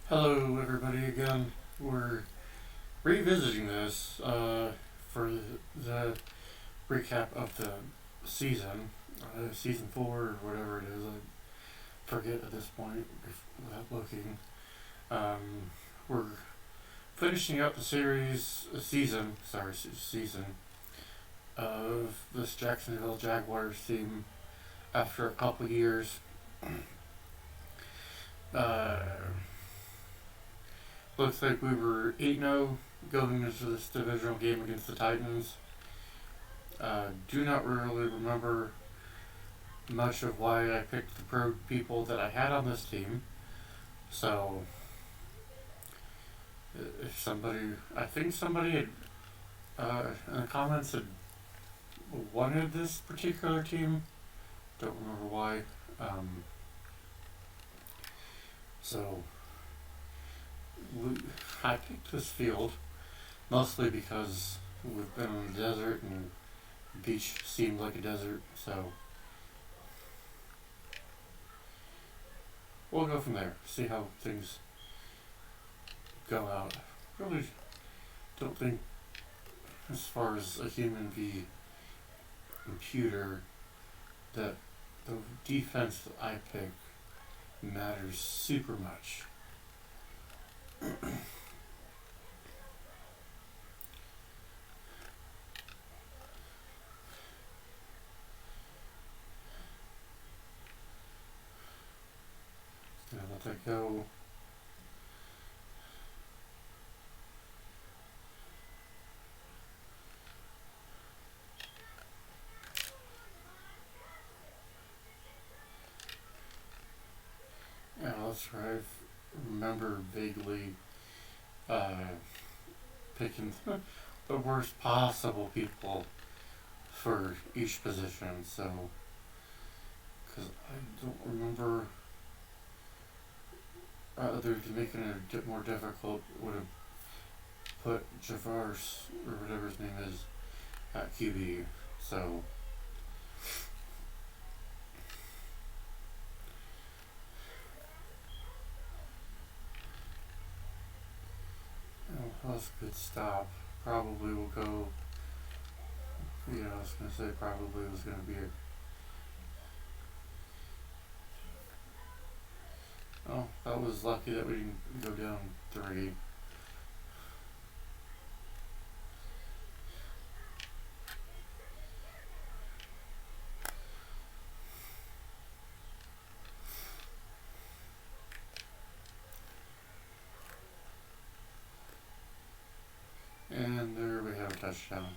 Hello, everybody, again. We're revisiting this for the recap of the season, season 4 or whatever it is. I forget at this point without looking. We're finishing up the season of this Jacksonville Jaguars team after a couple years. Uh, Looks like we were 8-0 going into this divisional game against the Titans. Do not really remember much of why I picked the pro people that I had on this team. So, if somebody, I think somebody had, in the comments had wanted this particular team. Don't remember why. So, I picked this field mostly because we've been in the desert and the beach seemed like a desert, so we'll go from there, see how things go out. Really don't think, as far as a human v computer, that the defense that I pick matters super much. Gonna let that go. Yeah, that's right. I remember vaguely picking the worst possible people for each position, so because I don't remember others making it a bit more difficult would have put Javars or whatever his name is at QB. So that's a good stop. Probably will go. Yeah, I was gonna say probably was gonna be a. Oh, that was lucky that we didn't go down 3. And there we have a touchdown.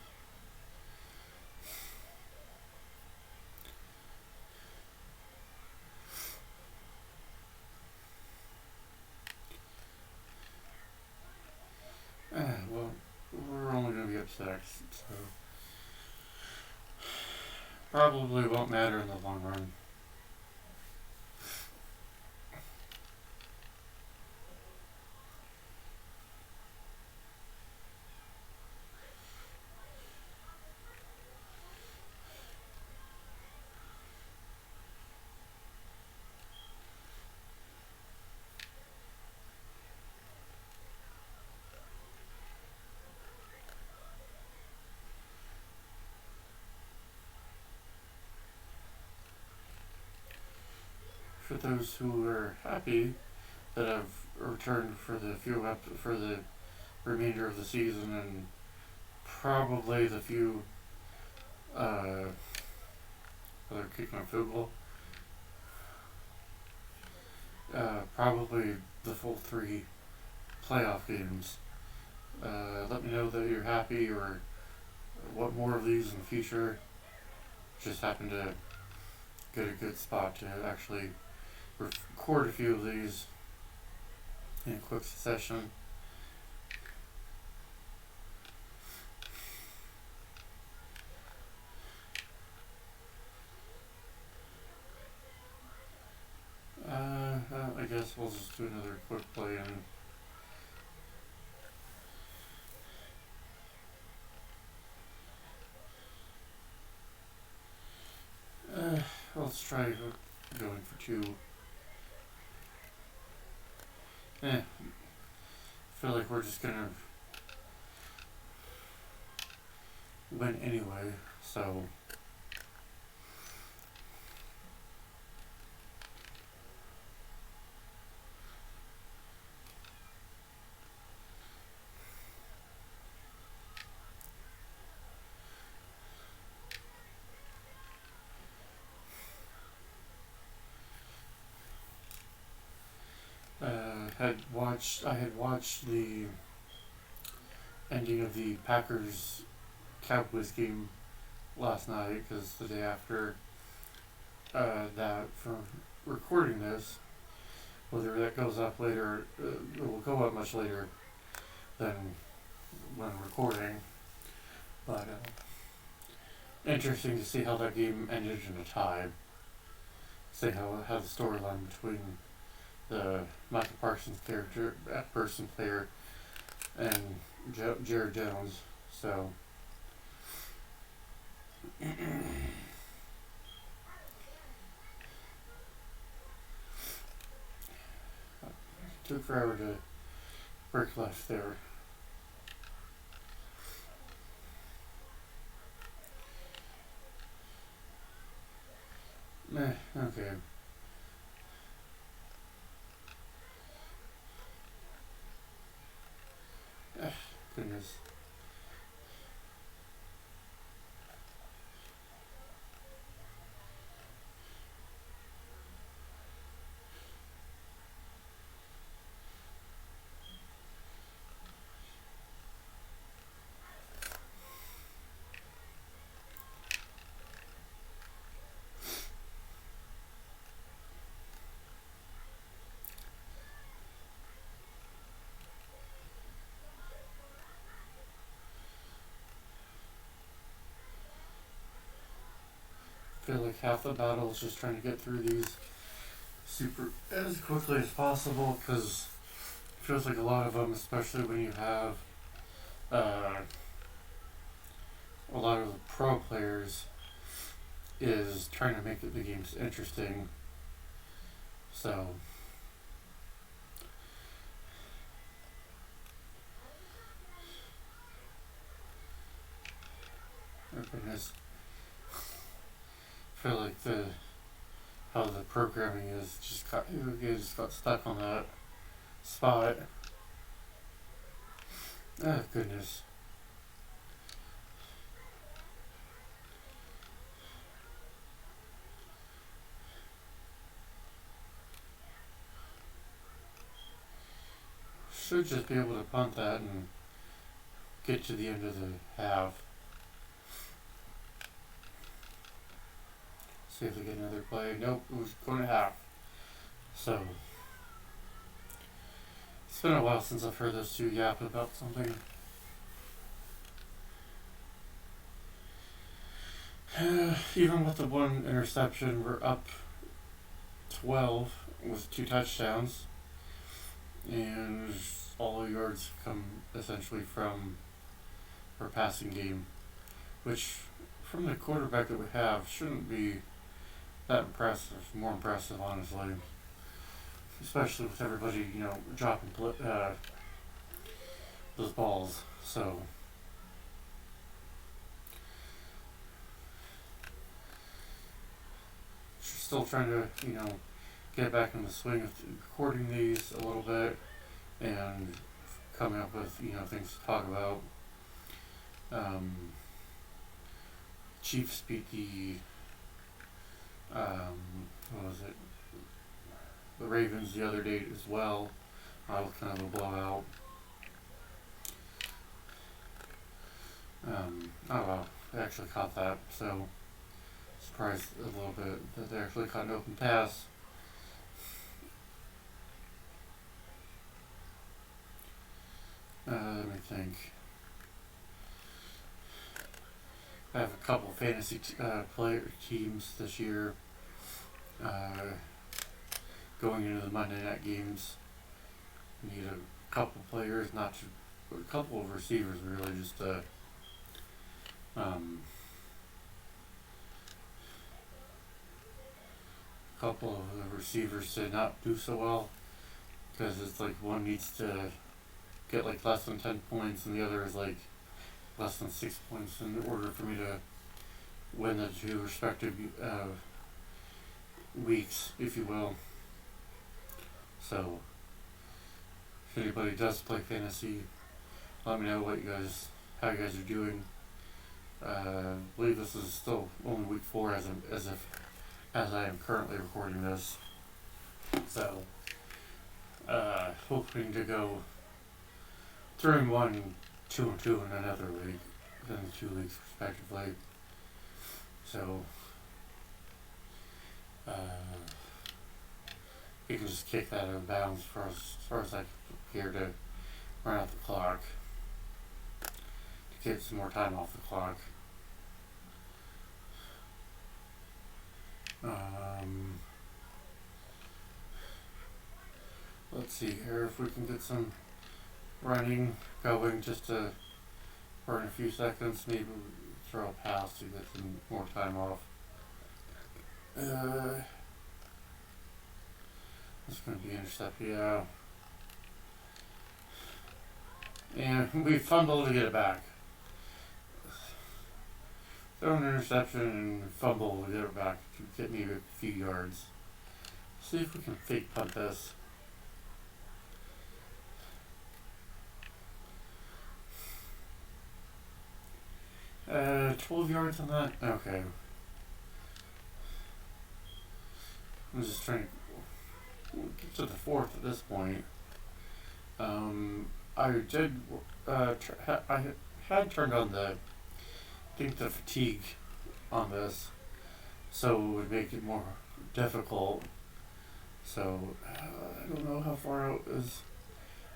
Well, we're only going to be up 6, so probably won't matter in the long run. For those who are happy that I've returned for the remainder of the season and probably the few other kicking a field goal, probably the full 3 playoff games. Let me know that you're happy or want more of these in the future. Just happen to get a good spot to actually record a few of these in quick succession. I guess we'll just do another quick play and let's try going for 2. feel like we're just gonna win anyway, so I had watched the ending of the Packers Cowboys game last night because the day after that from recording this, whether that goes up later, it will go up much later than when recording. But interesting to see how that game ended in a tie. See how the storyline between the Michael Parsons character, person player, and Jared Jones. So took forever to break left there. Okay. Goodness. I feel like half the battle is just trying to get through these super as quickly as possible because it feels like a lot of them, especially when you have a lot of the pro players, is trying to make the games interesting. So oh goodness. I feel like how the programming is just got stuck on that spot. Oh goodness. Should just be able to punt that and get to the end of the half. See if we get another play. Nope, it was going to half. So it's been a while since I've heard those two yap about something. Even with the one interception, we're up 12 with 2 touchdowns, and all the yards come essentially from our passing game, which from the quarterback that we have shouldn't be that impressive. More impressive, honestly, especially with everybody dropping those balls. So still trying to get back in the swing of recording these a little bit and coming up with things to talk about. Chiefs beat the what was it? The Ravens the other day as well. That was kind of a blowout. Oh wow, they actually caught that. So surprised a little bit that they actually caught an open pass. Let me think. I have a couple fantasy player teams this year. Going into the Monday night games, need a couple players, a couple of receivers really, just a couple of the receivers to not do so well because it's like one needs to get like less than 10 points, and the other is like less than 6 points in order for me to win the two respective weeks, if you will. So, if anybody does play fantasy, let me know how you guys are doing. I believe this is still only week 4 as I am currently recording this. So, hoping to go 3-1, 2-2 in another league, in 2 leagues respectively. So, you can just kick that out of bounds as far as I'm here to run out the clock, to get some more time off the clock. Let's see here if we can get some running going just to burn a few seconds, maybe throw a pass to get some more time off. It's going to be intercepted, yeah. And we fumble to get it back. Throw an interception and fumble to get it back to get me a few yards. See if we can fake punt this. 12 yards on that? Okay. I'm just trying to get to the 4th at this point. I did, I had turned on the fatigue on this, so it would make it more difficult. So, I don't know how far out is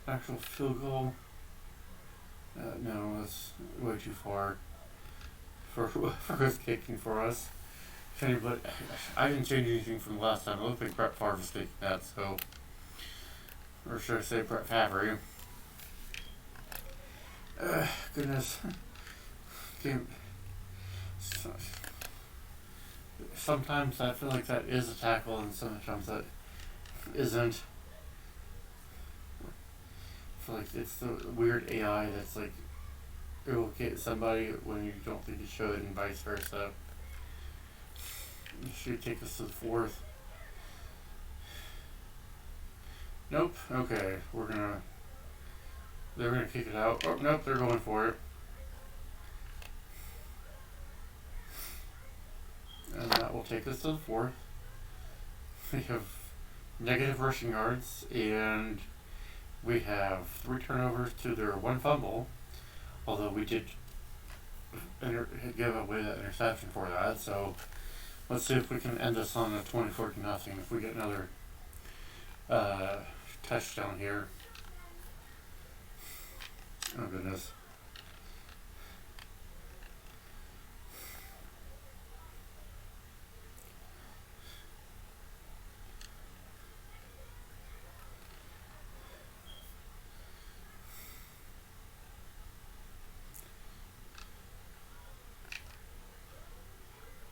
actual field goal. No, that's way too far for risk kicking for us. If anybody, I didn't change anything from the last time. It looked like Brett Favre was taking that, so. Or should I say Brett Favre? Goodness. Sometimes I feel like that is a tackle, and sometimes that isn't. I feel like it's the weird AI that's like, it will get somebody when you don't think it should, and vice versa. It should take us to the 4th. Nope. Okay, they're gonna kick it out. Oh, nope, they're going for it. And that will take us to the 4th. We have negative rushing yards, and we have 3 turnovers to their 1 fumble. Although we did give away that interception for that, so let's see if we can end this on a 24-0 if we get another touchdown here. Oh goodness.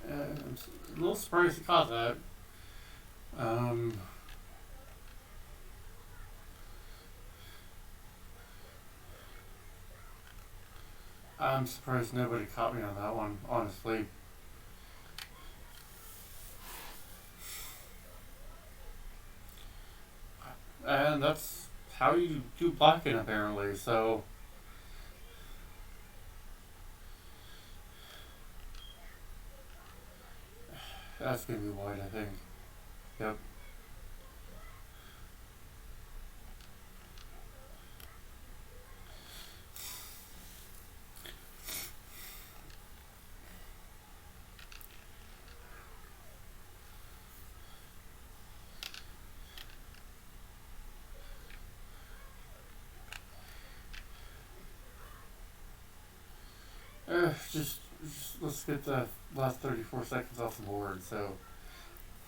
I'm a little surprised he caught that. I'm surprised nobody caught me on that one, honestly. And that's how you do blocking, apparently, so. That's going to be wide, I think. Yep. Just let's get the last 34 seconds off the board, so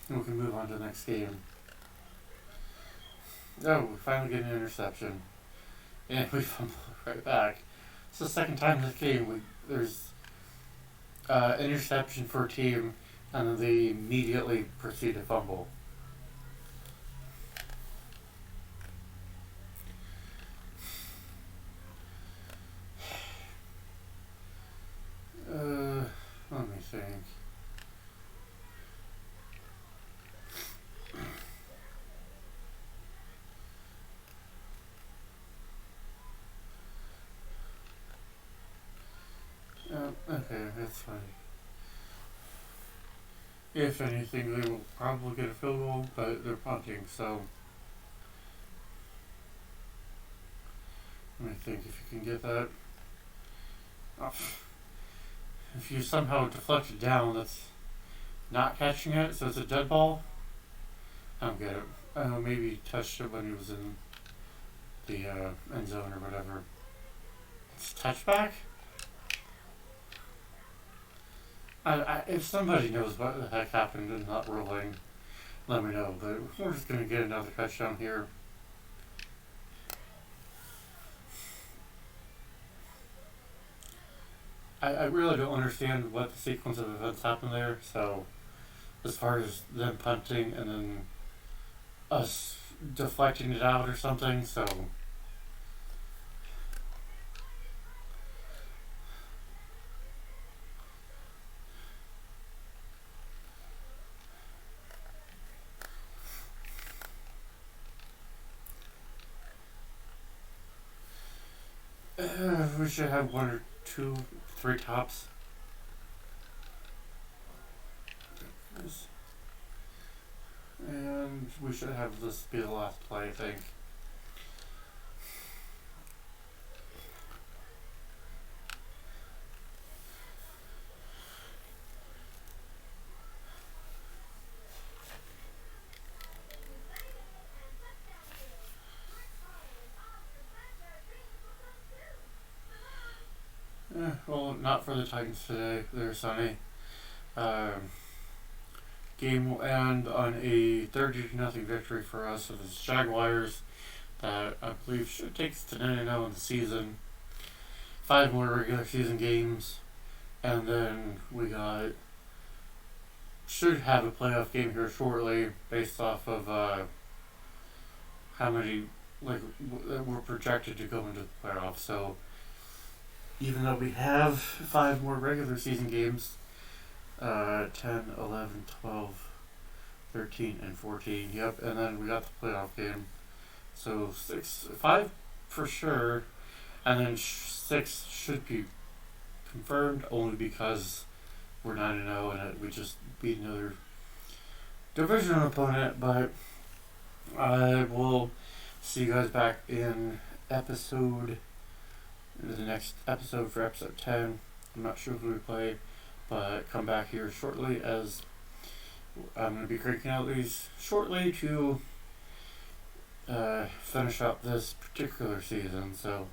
we can move on to the next game. Oh, we finally get an interception, and we fumble right back. It's the second time this game there's interception for a team, and then they immediately proceed to fumble. That's fine. If anything, they will probably get a field goal, but they're punting, so let me think if you can get that. Oh, if you somehow deflect it down, that's not catching it, so it's a dead ball. I don't get it. I don't know, maybe he touched it when he was in the end zone or whatever. It's touchback? If somebody knows what the heck happened in that ruling, let me know. But we're just going to get another touchdown here. I really don't understand what the sequence of events happened there. So, as far as them punting and then us deflecting it out or something, so we should have one or two, three tops. And we should have this be the last play, I think. Well, not for the Titans today. They're sunny. Game will end on a 30-0 victory for us. So the Jaguars that I believe should take us to 9-0 in the season. 5 more regular season games, and then we should have a playoff game here shortly, based off of how many we're projected to go into the playoffs. So even though we have 5 more regular season games, 10, 11, 12, 13, and 14. Yep, and then we got the playoff game. So 5 for sure, and then 6 should be confirmed only because we're 9-0 and we just beat another divisional opponent. But I will see you guys back in the next episode for episode 10. I'm not sure who we play, but come back here shortly, as I'm going to be cranking out these shortly to finish up this particular season. So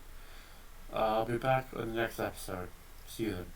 I'll be back in the next episode. See you then.